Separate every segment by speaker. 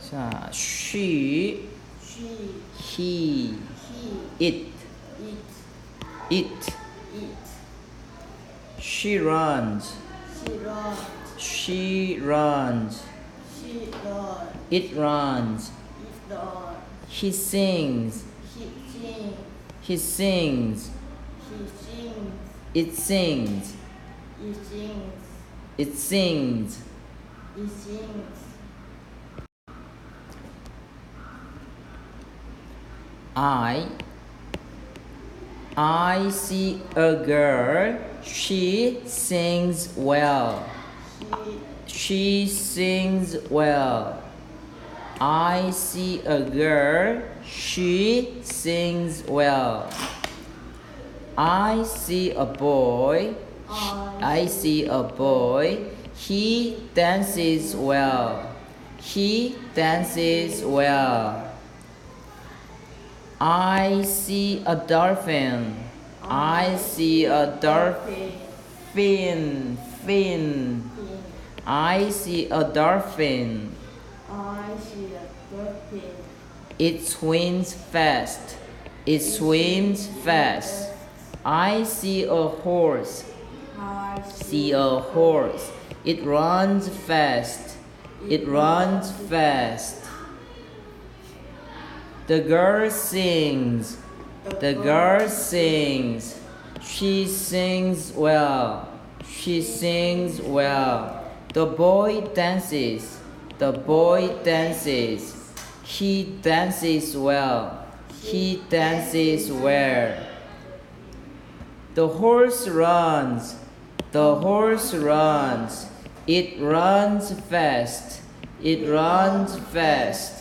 Speaker 1: 자, she, he, it. She runs. She runs. It runs. He sings. He sings. It sings. It sings. I see a girl. She sings well. She sings well. I see a girl. She sings well. I see a boy. I see a boy. He dances well. He dances well. I see a dolphin. I see a dolphin. I see a dolphin. It swims fast. It swims fast. I see a horse. See a horse. It runs fast. It runs fast. The girl sings. The girl sings. She sings well. She sings well. The boy dances. The boy dances. He dances well. He dances well. The horse runs. The horse runs. It runs fast. It runs fast.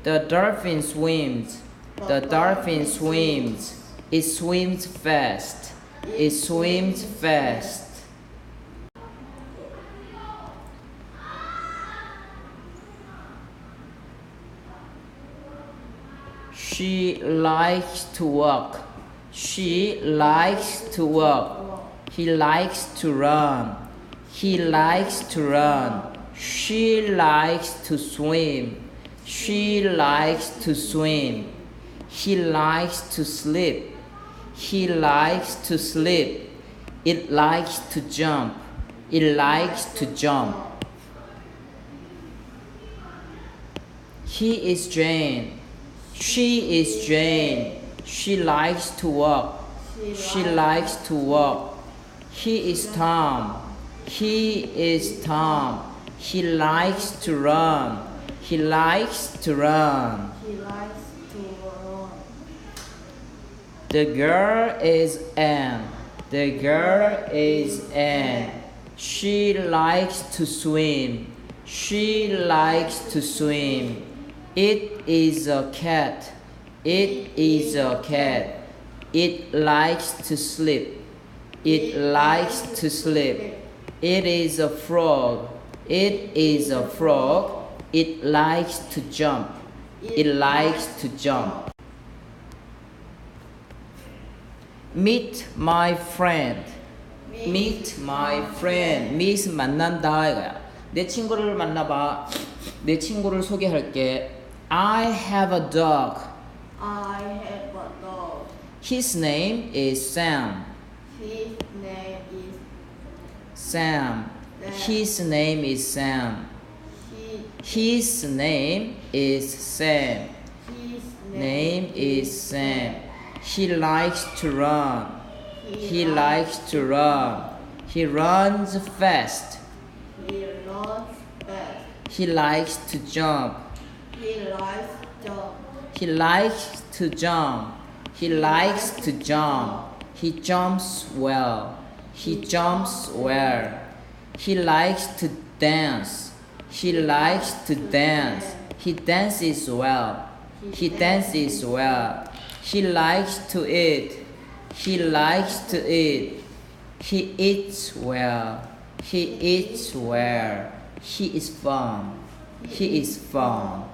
Speaker 1: The dolphin swims. The dolphin swims. It swims fast. It swims fast. She likes to walk. She likes to walk. He likes to run. He likes to run. She likes to swim. She likes to swim. He likes to sleep. He likes to sleep. It likes to jump. It likes to jump. He is Jane. She is Jane. She likes to walk. She likes to walk. He is Tom. He is Tom. He likes to run. He likes to run. The girl is Anne. The girl is Anne. She likes to swim. She likes to swim. It is a cat. It is a cat. It likes to sleep. It likes to sleep. It is a frog. It is a frog. It likes to jump. It likes to jump. Meet my friend. Meet my friend. Meet 만난다 이거야. 내 친구를 만나봐. 내 친구를 소개할게. I have a dog.
Speaker 2: I have a dog.
Speaker 1: His name is Sam.
Speaker 2: His name is
Speaker 1: Sam. His name is Sam. His name is Sam.
Speaker 2: His
Speaker 1: Name is Sam. He likes to run. He likes to run. He runs fast.
Speaker 2: He runs fast.
Speaker 1: He likes to jump.
Speaker 2: He likes jump.
Speaker 1: He likes to jump. He likes to jump. He jumps well. He jumps well. He likes to dance. He likes to dance. He dances well. He dances well. He likes to eat. He likes to eat. He eats well. He eats well. He is fun. He is fun.